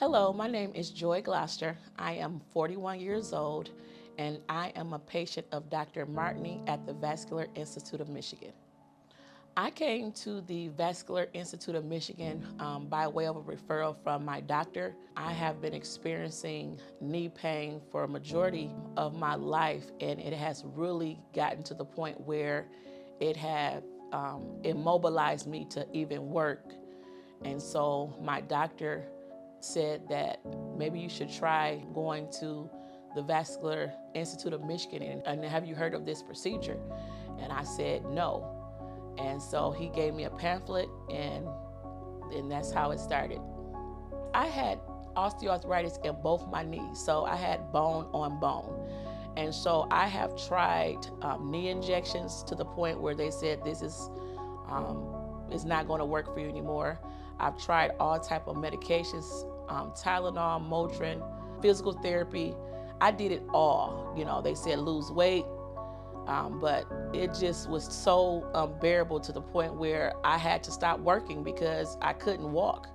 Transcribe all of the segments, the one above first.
Hello, my name is Joy Gloucester. I am 41 years old and I am a patient of Dr. Martini at the Vascular Institute of Michigan. I came to the Vascular Institute of Michigan by way of a referral from my doctor. I have been experiencing knee pain for a majority of my life, and it has really gotten to the point where it had immobilized me to even work. And so my doctor said that maybe you should try going to the Vascular Institute of Michigan and have you heard of this procedure? And I said no. And so he gave me a pamphlet and that's how it started. I had osteoarthritis in both my knees, so I had bone on bone. And so I have tried knee injections to the point where they said this is not going to work for you anymore. I've tried all type of medications, Tylenol, Motrin, physical therapy. I did it all. You know, they said lose weight, but it just was so unbearable to the point where I had to stop working because I couldn't walk.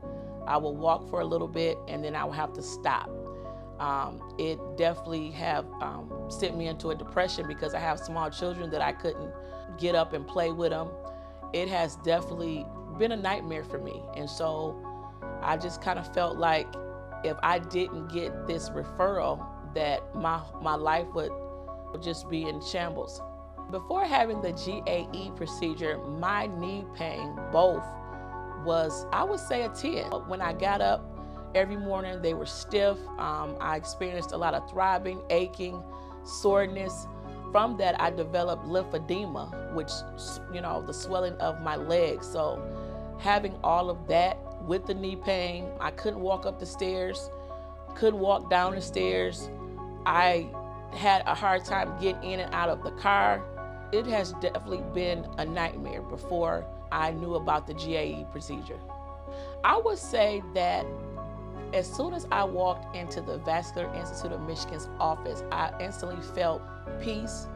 I would walk for a little bit and then I would have to stop. It definitely have sent me into a depression because I have small children that I couldn't get up and play with them. It has definitely been a nightmare for me. And so I just kind of felt like if I didn't get this referral, that my life would just be in shambles. Before having the GAE procedure, my knee pain, both, was, I would say, a 10. When I got up every morning, they were stiff. I experienced a lot of throbbing, aching, soreness. From that, I developed lymphedema, which, you know, the swelling of my legs. So having all of that with the knee pain, I couldn't walk up the stairs, couldn't walk down the stairs. I had a hard time getting in and out of the car. It has definitely been a nightmare before I knew about the GAE procedure. I would say that as soon as I walked into the Vascular Institute of Michigan's office, I instantly felt peace.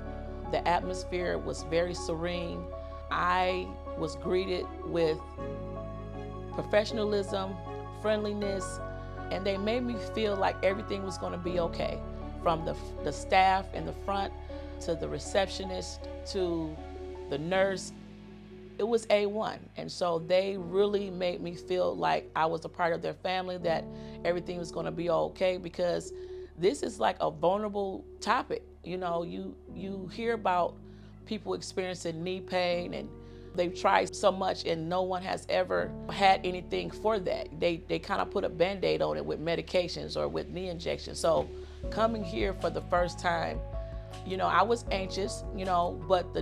The atmosphere was very serene. I was greeted with professionalism, friendliness, and they made me feel like everything was going to be okay. From the staff in the front to the receptionist to the nurse, it was A1. And so they really made me feel like I was a part of their family, that everything was going to be okay, because this is like a vulnerable topic. You know, you hear about people experiencing knee pain and they've tried so much and no one has ever had anything for that. They kind of put a Band-Aid on it with medications or with knee injections. So coming here for the first time, you know, I was anxious, you know, but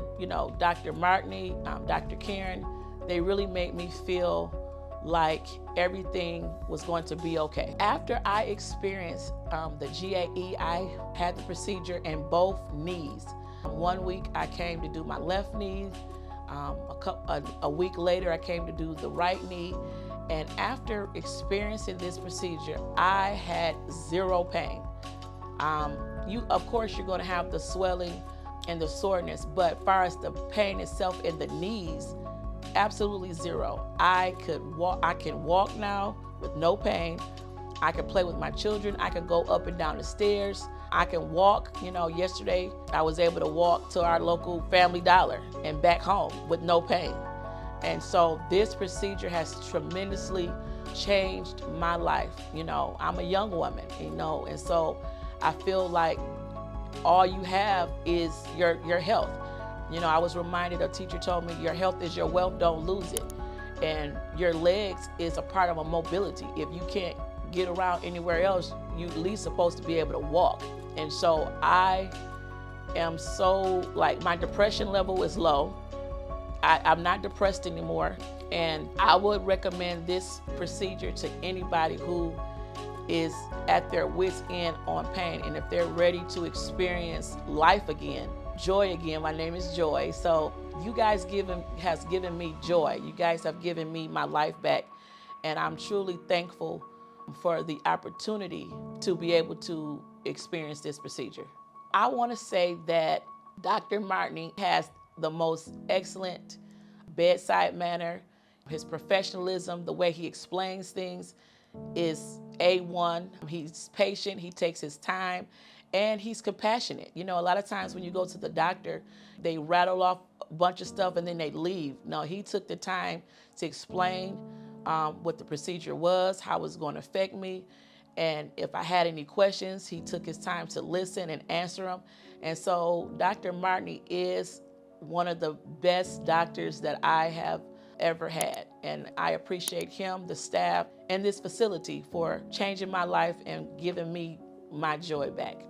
Dr. Martini, Dr. Karen, they really made me feel like everything was going to be okay. After I experienced the GAE, I had the procedure in both knees. 1 week I came to do my left knee. A week later I came to do the right knee. And after experiencing this procedure, I had zero pain. Of course, you're going to have the swelling and the soreness, but as far as the pain itself in the knees, absolutely zero. I can walk now with no pain. I can play with my children. I can go up and down the stairs. I can walk. You know, yesterday I was able to walk to our local Family Dollar and back home with no pain. And so this procedure has tremendously changed my life. You know, I'm a young woman, you know, and so I feel like all you have is your health. You know, I was reminded, a teacher told me, your health is your wealth, don't lose it. And your legs is a part of a mobility. If you can't get around anywhere else, you at least supposed to be able to walk. And so I am so, like, my depression level is low. I'm not depressed anymore. And I would recommend this procedure to anybody who is at their wit's end on pain. And if they're ready to experience life again, joy again. My name is Joy. So you guys has given me joy. You guys have given me my life back. And I'm truly thankful for the opportunity to be able to experience this procedure. I want to say that Dr. Martini has the most excellent bedside manner, his professionalism, the way he explains things. is A1. He's patient, he takes his time, and he's compassionate. You know, a lot of times when you go to the doctor, they rattle off a bunch of stuff and then they leave. No, he took the time to explain what the procedure was, how it was going to affect me. And if I had any questions, he took his time to listen and answer them. And so Dr. Martini is one of the best doctors that I have ever had. And I appreciate him, the staff, and this facility for changing my life and giving me my joy back.